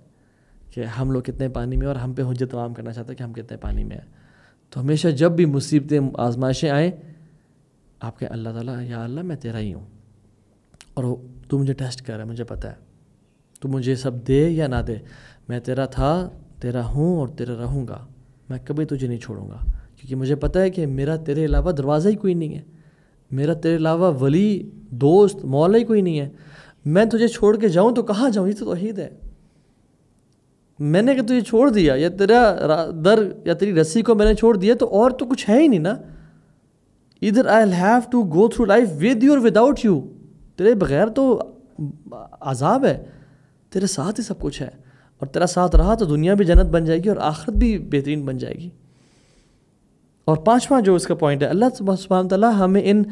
کہ ہم لوگ کتنے پانی میں اور ہم پہ حجت تمام کرنا چاہتا ہے کہ ہم کتنے پانی میں ہیں. تو ہمیشہ جب بھی مصیبتیں آزمائشیں آئیں آپ کہیں اللہ تعالیٰ یا اللہ میں تیرا ہی ہوں اور تو مجھے ٹیسٹ کر رہا ہے, مجھے پتہ ہے تو مجھے سب دے یا نہ دے, میں تیرا تھا, تیرا ہوں اور تیرا رہوں گا. میں کبھی تجھے نہیں چھوڑوں گا کیونکہ مجھے پتہ ہے کہ میرا تیرے علاوہ دروازہ ہی کوئی نہیں ہے, میرا تیرے علاوہ ولی دوست مولا ہی کوئی نہیں ہے. میں تجھے چھوڑ کے جاؤں تو کہاں جاؤں, یہ تو توحید ہے. میں نے کہ تجھے چھوڑ دیا یا تیرا در یا تیری رسی کو میں نے چھوڑ دیا تو اور تو کچھ ہے ہی نہیں نا. ادھر I will have to go through life with you or without you. تیرے بغیر تو عذاب ہے, تیرے ساتھ ہی سب کچھ ہے. اور تیرا ساتھ رہا تو دنیا بھی جنت بن جائے گی اور آخرت بھی بہترین بن جائے گی. اور پانچواں جو اس کا پوائنٹ ہے, اللہ سبحانہ تعالیٰ ہمیں ان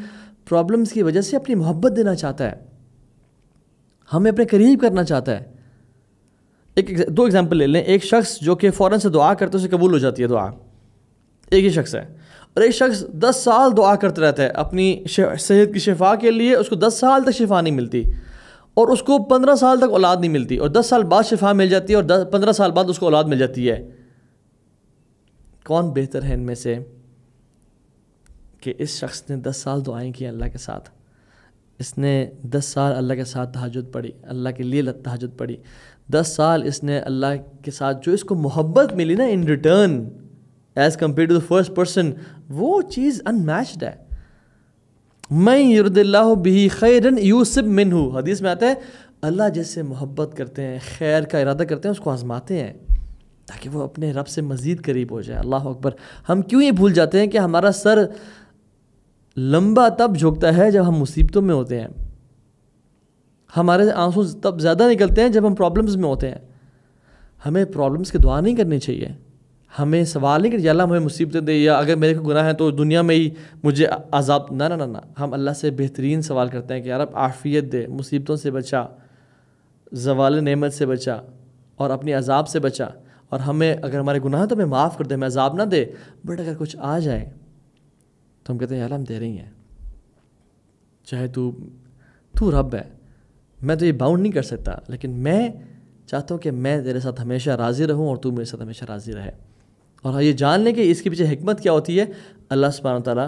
پرابلمس کی وجہ سے اپنی محبت دینا چاہتا ہے, ہمیں اپنے قریب کرنا چاہتا ہے. دو ایگزامپل لے لیں. ایک شخص جو کہ فوراً سے دعا کرتے اسے قبول ہو جاتی ہے دعا, ایک ہی شخص ہے. اور ایک شخص 10 سال دعا کرتے رہتا ہے اپنی صحت کی شفا کے لیے, اس کو 10 سال تک شفا نہیں ملتی اور اس کو 15 سال تک اولاد نہیں ملتی, اور 10 سال بعد شفا مل جاتی ہے اور 15 سال بعد اس کو اولاد مل جاتی ہے. کون بہتر ہے ان میں سے کہ اس شخص نے 10 سال دعائیں کی اللہ کے ساتھ, اس نے 10 سال اللہ کے ساتھ تہجد پڑھی, اللہ کے لیے تہجد پڑھی, 10 سال اس نے اللہ کے ساتھ جو اس کو محبت ملی نا in return as compare to the first person, وہ چیز ان میچڈ ہے. من یرد اللہ بہ خیرا یوسب منہ, حدیث میں آتا ہے اللہ جیسے محبت کرتے ہیں, خیر کا ارادہ کرتے ہیں, اس کو آزماتے ہیں تاکہ وہ اپنے رب سے مزید قریب ہو جائے. اللہ اکبر. ہم کیوں یہ بھول جاتے ہیں کہ ہمارا سر لمبا تب جھکتا ہے جب ہم مصیبتوں میں ہوتے ہیں, ہمارے آنسو تب زیادہ نکلتے ہیں جب ہم پرابلمس میں ہوتے ہیں. ہمیں پرابلمس کی دعا نہیں کرنی چاہیے, ہمیں سوال نہیں کہ یا اللہ ہمیں مصیبتیں دے, یا اگر میرے کو گناہ ہے تو دنیا میں ہی مجھے عذاب. نہ نہ نہ, ہم اللہ سے بہترین سوال کرتے ہیں کہ یا رب عافیت دے, مصیبتوں سے بچا, زوال نعمت سے بچا اور اپنی عذاب سے بچا, اور ہمیں اگر ہمارے گناہ تو ہمیں معاف کر دے, ہمیں عذاب نہ دے. بٹ اگر کچھ آ جائے تو ہم کہتے ہیں یا اللہ ہم تیرے ہی ہیں, چاہے تو رب ہے, میں تو یہ باؤنڈ نہیں کر سکتا, لیکن میں چاہتا ہوں کہ میں تیرے ساتھ ہمیشہ راضی رہوں اور تو میرے ساتھ ہمیشہ راضی رہے. اور یہ جان لیں کہ اس کے پیچھے حکمت کیا ہوتی ہے. اللہ سبحانہ وتعالیٰ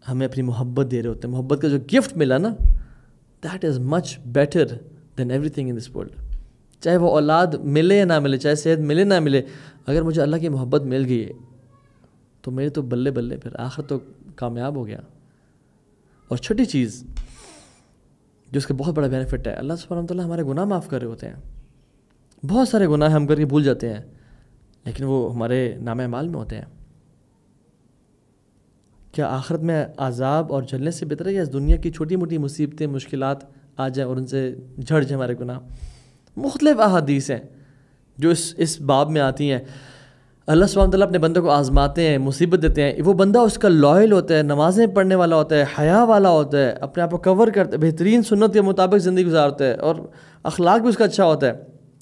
ہمیں اپنی محبت دے رہے ہوتے ہیں. محبت کا جو گفٹ ملا نا, that is much better than everything in this world. چاہے وہ اولاد ملے یا نہ ملے, چاہے صحت ملے نہ ملے, اگر مجھے اللہ کی محبت مل گئی ہے تو میرے تو بلے بلے, پھر آخر تو کامیاب ہو گیا. اور چھوٹی چیز جو اس کا بہت بڑا بینیفٹ ہے, اللہ سبحانہ وتعالیٰ ہمارے گناہ معاف کر رہے ہوتے ہیں. بہت سارے گناہ ہم کر کے بھول جاتے ہیں لیکن وہ ہمارے نام اعمال میں ہوتے ہیں. کیا آخرت میں عذاب اور جلنے سے بہتر ہے یا اس دنیا کی چھوٹی موٹی مصیبتیں مشکلات آ جائیں اور ان سے جھڑ جائیں ہمارے گناہ؟ مختلف احادیث ہیں جو اس باب میں آتی ہیں. اللہ سبحانہ تعالیٰ اپنے بندے کو آزماتے ہیں, مصیبت دیتے ہیں. وہ بندہ اس کا لائل ہوتا ہے, نمازیں پڑھنے والا ہوتا ہے, حیا والا ہوتا ہے, اپنے آپ کو کور کرتا ہے, بہترین سنت کے مطابق زندگی گزارتا ہے اور اخلاق بھی اس کا اچھا ہوتا ہے.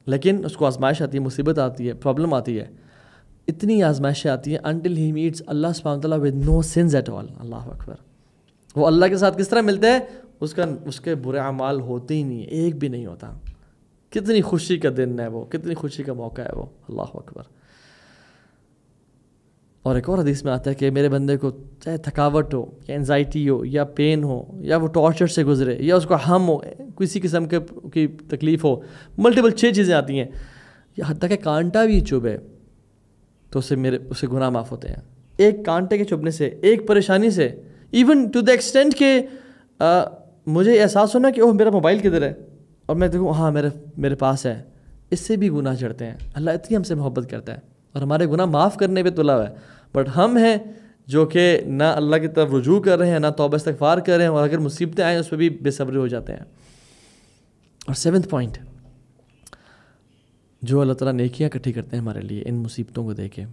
لیکن اس کو آزمائش آتی ہے, مصیبت آتی ہے, پرابلم آتی ہے, اتنی آزمائشیں آتی ہیں until he meets اللہ سبحانہ تعالیٰ with no sins at all. اللہ اکبر. وہ اللہ کے ساتھ کس طرح ملتا ہے, اس کے برے اعمال ہوتے ہی نہیں, ایک بھی نہیں ہوتا. کتنی خوشی کا دن ہے وہ, کتنی خوشی کا موقع ہے وہ. اللہ اکبر. اور ایک اور حدیث میں آتا ہے کہ میرے بندے کو چاہے تھکاوٹ ہو یا انزائٹی ہو یا پین ہو یا وہ ٹارچر سے گزرے یا اس کو ہم ہو, کسی قسم کی تکلیف ہو, ملٹیپل 6 چیزیں آتی ہیں, یا حتیٰ کہ کانٹا بھی چبھے تو اسے گناہ معاف ہوتے ہیں. ایک کانٹے کے چبھنے سے, ایک پریشانی سے, ایون ٹو دا ایکسٹینٹ کہ مجھے احساس ہونا کہ اوہ میرا موبائل کدھر ہے, اور میں دیکھوں ہاں میرے پاس ہے, اس سے بھی گناہ چڑھتے ہیں. اللہ اتنی ہم سے محبت کرتا ہے اور ہمارے گناہ معاف کرنے پہ تلا ہوا ہے. بٹ ہم ہیں جو کہ نہ اللہ کی طرف رجوع کر رہے ہیں, نہ توبہ استغفار کر رہے ہیں, اور اگر مصیبتیں آئیں اس پہ بھی بے صبری ہو جاتے ہیں. اور 7th پوائنٹ, جو اللہ تعالیٰ نیکیاں اکٹھی کرتے ہیں ہمارے لیے ان مصیبتوں کو دے کے.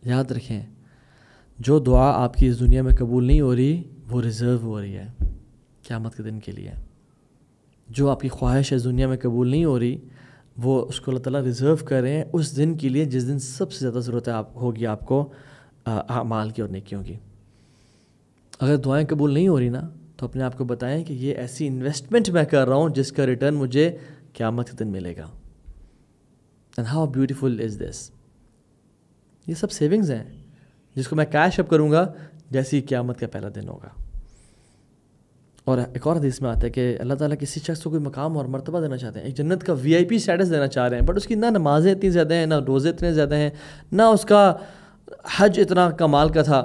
یاد رکھیں, جو دعا آپ کی اس دنیا میں قبول نہیں ہو رہی وہ ریزرو ہو رہی ہے قیامت کے دن کے لیے. جو آپ کی خواہش ہے دنیا میں قبول نہیں ہو رہی, وہ اس کو اللہ تعالیٰ ریزرو کریں اس دن کے لیے جس دن سب سے زیادہ ضرورت ہے ہوگی آپ کو اعمال کی اور نیکیوں کی. اگر دعائیں قبول نہیں ہو رہی نا, تو اپنے آپ کو بتائیں کہ یہ ایسی انویسٹمنٹ میں کر رہا ہوں جس کا ریٹرن مجھے قیامت کے دن ملے گا. اینڈ ہاؤ بیوٹیفل از دس. یہ سب سیونگز ہیں جس کو میں کیش اپ کروں گا جیسی قیامت کا پہلا دن ہوگا. اور ایک اور حدیث میں آتا ہے کہ اللہ تعالیٰ کسی شخص کو کوئی مقام اور مرتبہ دینا چاہتے ہیں, ایک جنت کا VIP اسٹیٹس دینا چاہ رہے ہیں, بٹ اس کی نہ نمازیں اتنی زیادہ ہیں, نہ روزے اتنے زیادہ ہیں, نہ اس کا حج اتنا کمال کا تھا,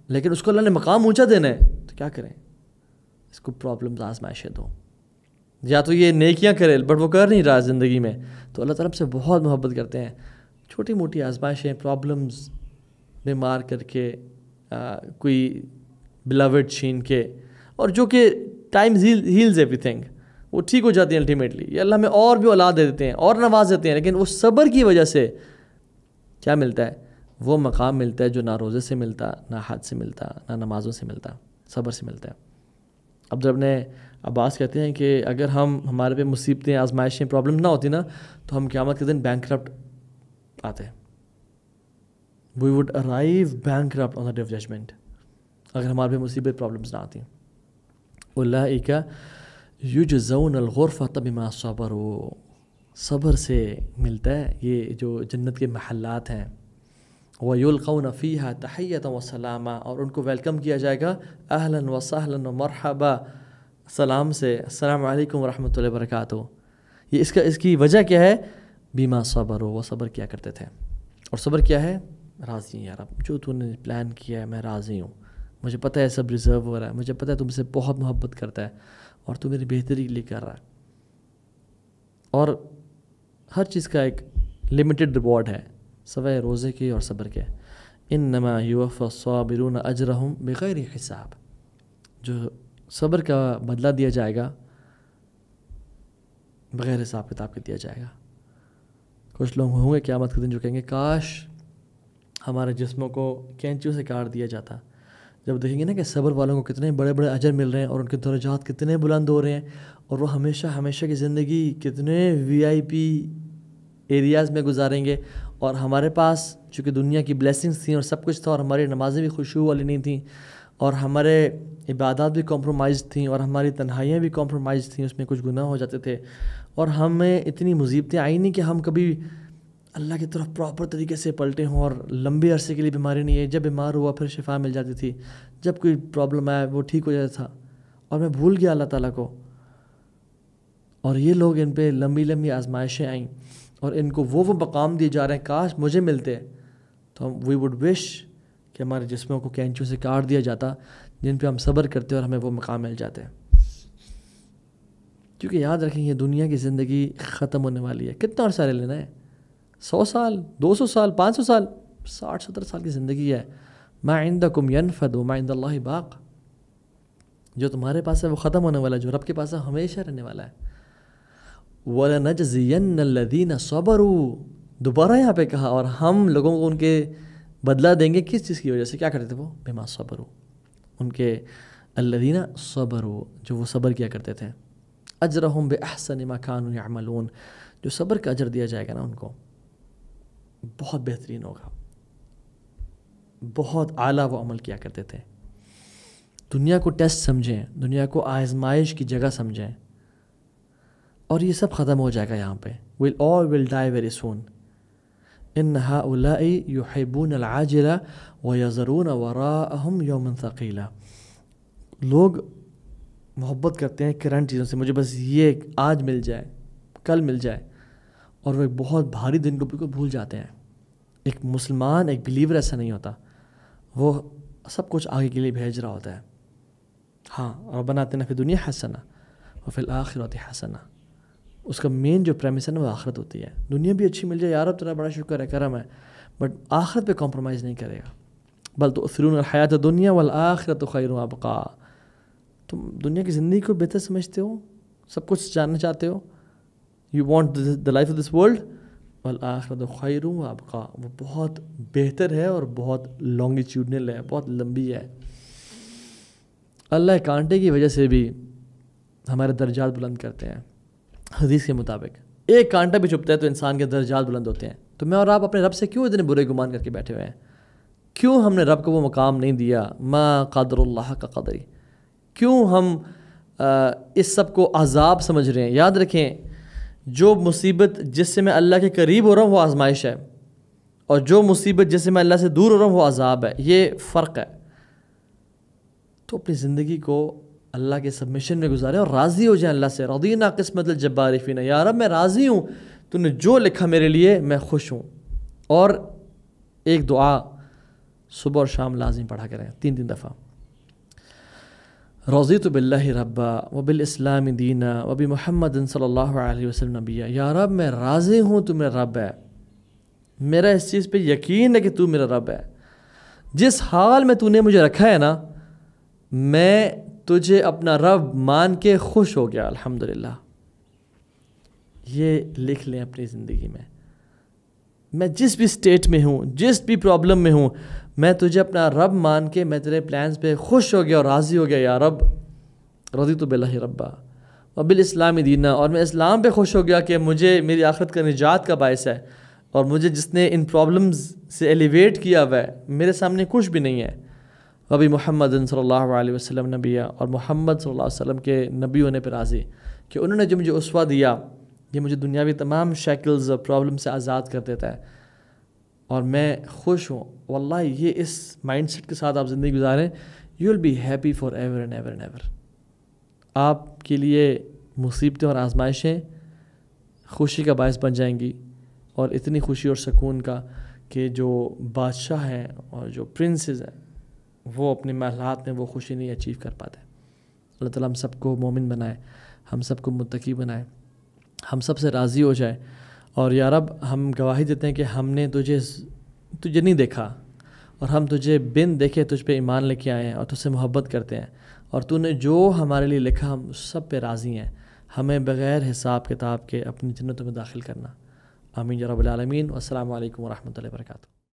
لیکن اس کو اللہ نے مقام اونچا دینا ہے. تو کیا کریں؟ اس کو پرابلمز آزمائشیں دو, یا تو یہ نیکیاں کرے بٹ وہ کر نہیں رہا زندگی میں, تو اللہ تعالیٰ سے بہت محبت کرتے ہیں. چھوٹی موٹی آزمائشیں, پرابلمز, بیمار کر کے, کوئی بلاوڈ چھین کے, اور جو کہ ٹائمز ہیلز ایوری تھنگ, وہ ٹھیک ہو جاتی ہیں الٹیمیٹلی. یہ اللہ میں اور بھی اولاد دے دیتے ہیں اور نواز دیتے ہیں, لیکن وہ صبر کی وجہ سے کیا ملتا ہے؟ وہ مقام ملتا ہے جو نہ روزے سے ملتا, نہ حج سے ملتا, نہ نمازوں سے ملتا, صبر سے ملتا ہے. اب جب اپنے عباس کہتے ہیں کہ اگر ہمارے پہ مصیبتیں, آزمائشیں, پرابلم نہ ہوتی نا, تو ہم قیامت کے دن بینکرپٹ آتے ہیں. We would arrive bankrupt on the day of judgment اگر ہمارے پہ مصیبت, پرابلمس نہ آتی. اولئک یجزون الغرفۃ بما صبروا, صبر سے ملتا ہے یہ جو جنت کے محلات ہیں. وَيُلْقَوْنَ فِيهَا تَحِيَّةً وَسَلَامًا, اور ان کو ویلکم کیا جائے گا اہلاً وسہلاً ومرحبا, سلام سے, السلام علیکم ورحمۃ اللہ وبرکاتہ. یہ اس کی وجہ کیا ہے؟ بما صبروا, وہ صبر کیا کرتے تھے. اور صبر کیا ہے؟ راضی یا رب, جو تو نے پلان کیا ہے میں راضی ہوں, مجھے پتہ ہے سب ریزرو ہو رہا ہے, مجھے پتہ ہے تم سے بہت محبت کرتا ہے اور تو میری بہتری کے لیے کر رہا ہے. اور ہر چیز کا ایک لمیٹڈ ریوارڈ ہے سوائے روزے کے اور صبر کے. انما یوفی الصابرون اجرہم بغیر حساب, جو صبر کا بدلہ دیا جائے گا بغیر حساب کتاب کے دیا جائے گا. کچھ لوگ ہوں گے قیامت کے دن جو کہیں گے کاش ہمارے جسموں کو کینچیوں سے کاٹ دیا جاتا. جب دیکھیں گے نا کہ صبر والوں کو کتنے بڑے بڑے اجر مل رہے ہیں اور ان کے درجات کتنے بلند ہو رہے ہیں, اور وہ ہمیشہ کی زندگی کتنے VIP ایریاز میں گزاریں گے, اور ہمارے پاس چونکہ دنیا کی بلیسنگز تھیں اور سب کچھ تھا, اور ہماری نمازیں بھی خشوع والی نہیں تھیں, اور ہمارے عبادات بھی کمپرومائز تھیں, اور ہماری تنہائیاں بھی کمپرومائز تھیں, اس میں کچھ گناہ ہو جاتے تھے, اور ہمیں اتنی مصیبتیں آئی نہیں کہ ہم کبھی اللہ کی طرف پراپر طریقے سے پلٹے ہوں, اور لمبے عرصے کے لیے بیماری نہیں ہے. جب بیمار ہوا پھر شفا مل جاتی تھی, جب کوئی پرابلم آیا وہ ٹھیک ہو جاتا تھا, اور میں بھول گیا اللہ تعالیٰ کو. اور یہ لوگ, ان پہ لمبی آزمائشیں آئیں اور ان کو وہ مقام دیے جا رہے ہیں, کاش مجھے ملتے. تو وی وڈ وش کہ ہمارے جسموں کو کینچوں سے کاٹ دیا جاتا جن پہ ہم صبر کرتے اور ہمیں وہ مقام مل جاتے. کیونکہ یاد رکھیں یہ دنیا کی زندگی ختم ہونے والی ہے. کتنا عرصہ لینا ہے؟ 100 سال, 200 سال, 500 سال, 60-70 سال کی زندگی ہے. ما عندکم ینفد وما عند اللہ باق, جو تمہارے پاس ہے وہ ختم ہونے والا ہے, جو رب کے پاس ہے ہمیشہ رہنے والا ہے. وَلَنَجْزِيَنَّ الَّذِينَ صَبَرُوا, دوبارہ یہاں پہ کہا, اور ہم لوگوں کو ان کے بدلہ دیں گے. کس چیز کی وجہ سے؟ کیا کرتے تھے وہ؟ بما صبروا, ان کے الذین صبروا, جو وہ صبر کیا کرتے تھے. اجرہم بأحسن ما كانوا يعملون, جو صبر کا اجر دیا جائے گا نا ان کو بہت بہترین ہوگا, بہت اعلیٰ وہ عمل کیا کرتے تھے. دنیا کو ٹیسٹ سمجھیں, دنیا کو آزمائش کی جگہ سمجھیں, اور یہ سب ختم ہو جائے گا یہاں پہ. we'll all will die very soon. ان هؤلاء يحبون العاجلة ويذرون وراءهم يوما ثقيلا, لوگ محبت کرتے ہیں کرنٹ چیزوں سے, مجھے بس یہ آج مل جائے, کل مل جائے, اور وہ ایک بہت بھاری دن کو بالکل بھول جاتے ہیں. ایک مسلمان, ایک بلیور ایسا نہیں ہوتا, وہ سب کچھ آگے کے لیے بھیج رہا ہوتا ہے. ہاں, ربنا آتنا فی الدنیا حسنہ وفی الآخرۃ حسنہ, اس کا مین جو پریمس ہے نا وہ آخرت ہوتی ہے. دنیا بھی اچھی مل جائے, یا رب تیرا بڑا شکر ہے, کرم ہے, بٹ آخرت پہ کمپرومائز نہیں کرے گا. بل تؤثرون الحیات الدنیا والآخرۃ خیر وابقیٰ, تم دنیا کی زندگی کو بہتر سمجھتے ہو, سب کچھ جاننا چاہتے ہو, you want the life of this world, والآخرۃ خیر وابقیٰ, وہ بہت بہتر ہے اور بہت لانگیچیوڈنل ہے, بہت لمبی ہے. اللہ کانٹے کی وجہ سے بھی ہمارے درجات بلند کرتے ہیں۔ حدیث کے مطابق ایک کانٹا بھی چبھتا ہے تو انسان کے درجات بلند ہوتے ہیں۔ تو میں اور آپ اپنے رب سے کیوں اتنے برے گمان کر کے بیٹھے ہوئے ہیں؟ کیوں ہم نے رب کو وہ مقام نہیں دیا ما قدر اللہ کا قدری؟ کیوں ہم اس سب کو عذاب سمجھ رہے ہیں؟ یاد رکھیں، جو مصیبت جس سے میں اللہ کے قریب ہو رہا ہوں وہ آزمائش ہے، اور جو مصیبت جس سے میں اللہ سے دور ہو رہا ہوں وہ عذاب ہے، یہ فرق ہے۔ تو اپنی زندگی کو اللہ کے سبمیشن میں گزاریں اور راضی ہو جائیں اللہ سے۔ رضینا قسمت الجبار فینا، یا رب میں راضی ہوں، تو نے جو لکھا میرے لیے میں خوش ہوں۔ اور ایک دعا صبح اور شام لازم پڑھا کریں 3 دفعہ، رضیت باللہ ربا وبالاسلام دینا وبمحمد صلی اللہ علیہ وسلم نبیا، یا رب میں راضی ہوں تو میرا رب ہے، میرا اس چیز پہ یقین ہے کہ تو میرا رب ہے، جس حال میں تو نے مجھے رکھا ہے نا میں تجھے اپنا رب مان کے خوش ہو گیا الحمدللہ۔ یہ لکھ لیں اپنی زندگی میں جس بھی اسٹیٹ میں ہوں، جس بھی پرابلم میں ہوں، میں تجھے اپنا رب مان کے میں تیرے پلانز پہ خوش ہو گیا اور راضی ہو گیا، یا رب رضیت باللہ ربا وبالاسلام دینا، اور میں اسلام پہ خوش ہو گیا کہ مجھے میری آخرت کا نجات کا باعث ہے، اور مجھے جس نے ان پرابلمز سے ایلیویٹ کیا ہوا ہے میرے سامنے کچھ بھی نہیں ہے، وبی محمد صلی اللہ علیہ وسلم نبیہ، اور محمد صلی اللہ علیہ وسلم کے نبی ہونے پہ راضی کہ انہوں نے جو مجھے اسوہ دیا یہ مجھے دنیاوی تمام شیکلز اور پرابلم سے آزاد کر دیتا ہے، اور میں خوش ہوں۔ واللہ یہ اس مائنڈ سیٹ کے ساتھ آپ زندگی گزاریں، you will be happy for ever and ever and ever. آپ کے لیے مصیبتیں اور آزمائشیں خوشی کا باعث بن جائیں گی، اور اتنی خوشی اور سکون کا کہ جو بادشاہ ہیں اور جو پرنسز ہیں وہ اپنے محلات میں وہ خوشی نہیں اچیو کر پاتے۔ اللہ تعالیٰ ہم سب کو مومن بنائے، ہم سب کو متقی بنائے، ہم سب سے راضی ہو جائے، اور یا رب ہم گواہی دیتے ہیں کہ ہم نے تجھے نہیں دیکھا، اور ہم تجھے بن دیکھے تجھ پہ ایمان لے کے آئے ہیں اور تجھ سے محبت کرتے ہیں، اور تو نے جو ہمارے لیے لکھا ہم سب پہ راضی ہیں، ہمیں بغیر حساب کتاب کے اپنی جنتوں میں داخل کرنا۔ آمین یا رب العالمین، والسلام علیکم ورحمۃ اللہ وبرکاتہ۔